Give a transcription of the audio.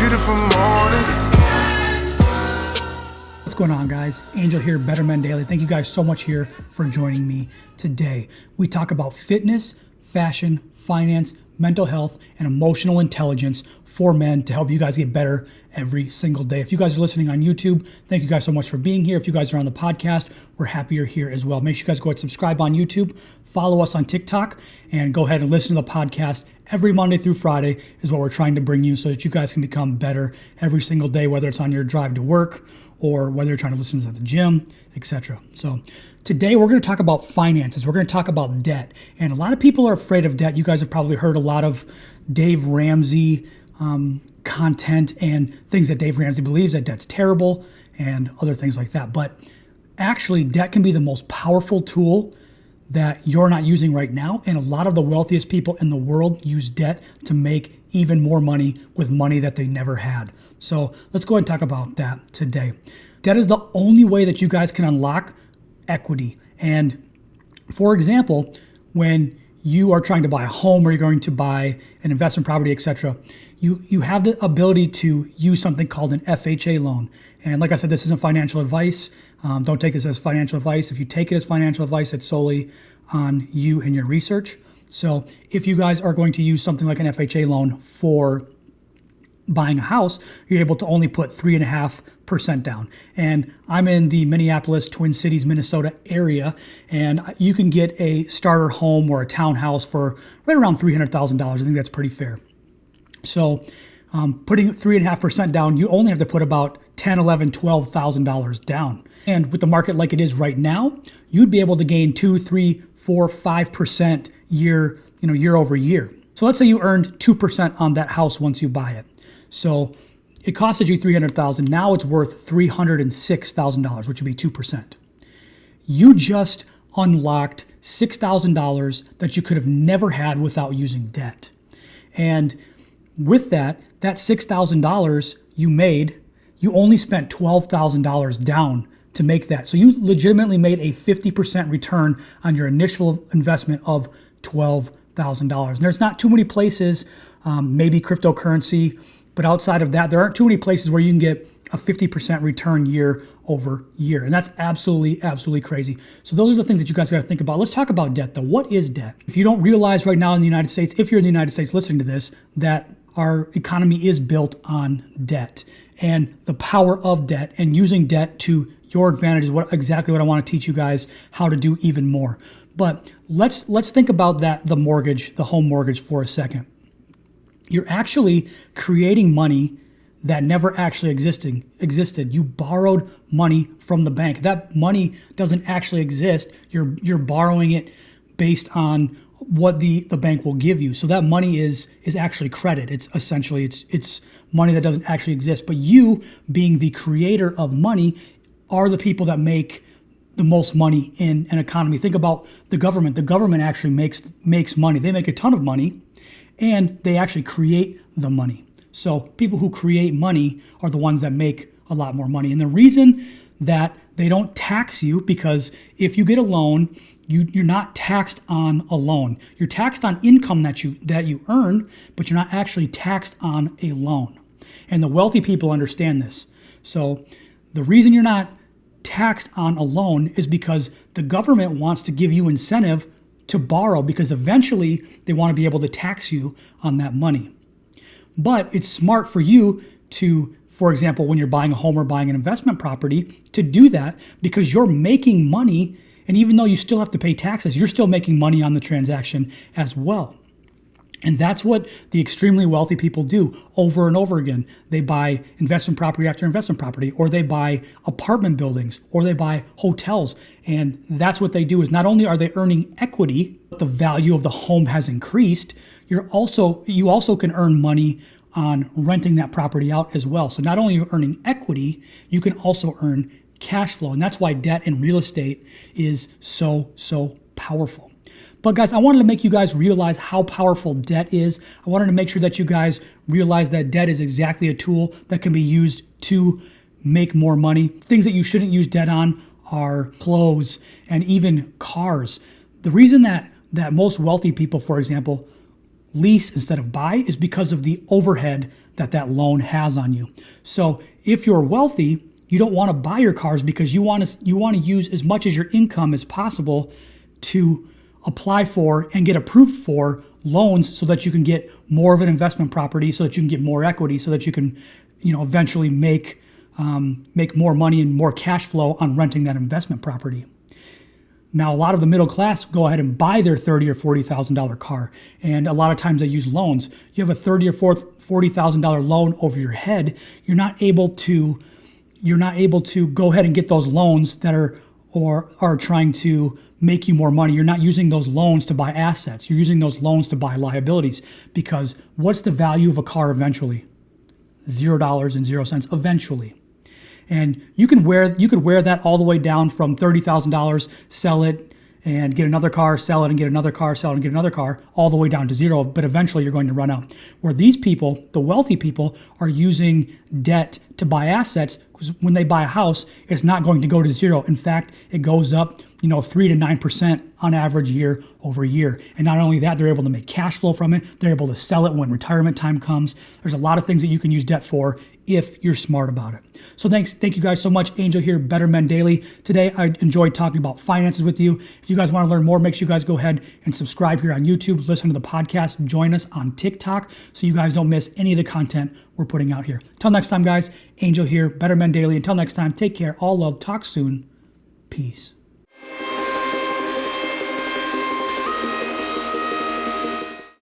beautiful morning. What's going on, guys? Angel here, Better Men Daily. Thank you guys so much here for joining me today. We talk about fitness, fashion, finance, mental health, and emotional intelligence for men to help you guys get better every single day. If you guys are listening on YouTube, thank you guys so much for being here. If you guys are on the podcast, we're happy you're here as well. Make sure you guys go ahead and subscribe on YouTube, follow us on TikTok, and go ahead and listen to the podcast every Monday through Friday is what we're trying to bring you so that you guys can become better every single day, whether it's on your drive to work or whether you're trying to listen to us at the gym, etc. So today we're going to talk about finances. We're going to talk about debt. And a lot of people are afraid of debt. You guys have probably heard a lot of Dave Ramsey content and things that Dave Ramsey believes that debt's terrible and other things like that. But actually, debt can be the most powerful tool that you're not using right now. And a lot of the wealthiest people in the world use debt to make even more money with money that they never had. So let's go ahead and talk about that today. Debt is the only way that you guys can unlock equity. And for example, when you are trying to buy a home or you're going to buy an investment property, etc., you have the ability to use something called an FHA loan. And like I said, this isn't financial advice. Don't take this as financial advice. If you take it as financial advice, it's solely on you and your research. So if you guys are going to use something like an FHA loan for buying a house, you're able to only put 3.5% down. And I'm in the Minneapolis, Twin Cities, Minnesota area, and you can get a starter home or a townhouse for right around $300,000. I think that's pretty fair. So putting 3.5% down, you only have to put about $10,000, $11,000, $12,000 down. And with the market like it is right now, you'd be able to gain 2, 3, 4, 5% year over year. So let's say you earned 2% on that house once you buy it. So it costed you $300,000. Now it's worth $306,000, which would be 2%. You just unlocked $6,000 that you could have never had without using debt. And with that $6,000 you made, you only spent $12,000 down to make that. So you legitimately made a 50% return on your initial investment of $12,000. And there's not too many places, maybe cryptocurrency, but outside of that, there aren't too many places where you can get a 50% return year over year. And that's absolutely, absolutely crazy. So those are the things that you guys got to think about. Let's talk about debt though. What is debt? If you don't realize right now in the United States, if you're in the United States listening to this, that our economy is built on debt and the power of debt and using debt to your advantage is exactly what I want to teach you guys how to do even more. But let's think about the home mortgage for a second. You're actually creating money that never actually existed. You borrowed money from the bank. That money doesn't actually exist. You're borrowing it based on what the bank will give you. So that money is actually credit. It's essentially it's money that doesn't actually exist. But you, being the creator of money, are the people that make the most money in an economy. Think about the government. The government actually makes money. They make a ton of money, and they actually create the money. So people who create money are the ones that make a lot more money. And the reason that they don't tax you, because if you get a loan, you're not taxed on a loan. You're taxed on income that you earn, but you're not actually taxed on a loan. And the wealthy people understand this. So the reason you're not taxed on a loan is because the government wants to give you incentive to borrow, because eventually they want to be able to tax you on that money. But it's smart for you to, for example, when you're buying a home or buying an investment property, to do that because you're making money. And even though you still have to pay taxes, you're still making money on the transaction as well. And that's what the extremely wealthy people do over and over again. They buy investment property after investment property, or they buy apartment buildings, or they buy hotels. And that's what they do, is not only are they earning equity, but the value of the home has increased, you also can earn money on renting that property out as well. So not only are you earning equity, you can also earn cash flow. And that's why debt in real estate is so powerful. But guys, I wanted to make you guys realize how powerful debt is. I wanted to make sure that you guys realize that debt is exactly a tool that can be used to make more money. Things that you shouldn't use debt on are clothes and even cars. The reason that most wealthy people, for example, lease instead of buy is because of the overhead that loan has on you. So if you're wealthy, you don't want to buy your cars because you want to use as much as your income as possible to apply for and get approved for loans so that you can get more of an investment property, so that you can get more equity, so that you can, eventually make more money and more cash flow on renting that investment property. Now, a lot of the middle class go ahead and buy their $30,000 or $40,000 car, and a lot of times they use loans. You have a $30,000 or $40,000 loan over your head. You're not able to go ahead and get those loans that are trying to make you more money. You're not using those loans to buy assets. You're using those loans to buy liabilities, because what's the value of a car eventually? $0 eventually. And you could wear that all the way down from $30,000, sell it and get another car, sell it and get another car, sell it and get another car, all the way down to zero. But eventually you're going to run out. Where these people, the wealthy people, are using debt to buy assets, because when they buy a house, it's not going to go to zero. In fact, it goes up 3 to 9% on average year over year. And not only that, they're able to make cash flow from it. They're able to sell it when retirement time comes. There's a lot of things that you can use debt for if you're smart about it. So thank you guys so much. Angel here, Better Men Daily. Today, I enjoyed talking about finances with you. If you guys want to learn more, make sure you guys go ahead and subscribe here on YouTube, listen to the podcast, join us on TikTok so you guys don't miss any of the content we're putting out here. Until next time, guys, Angel here, Better Men Daily. Until next time, take care. All love. Talk soon. Peace.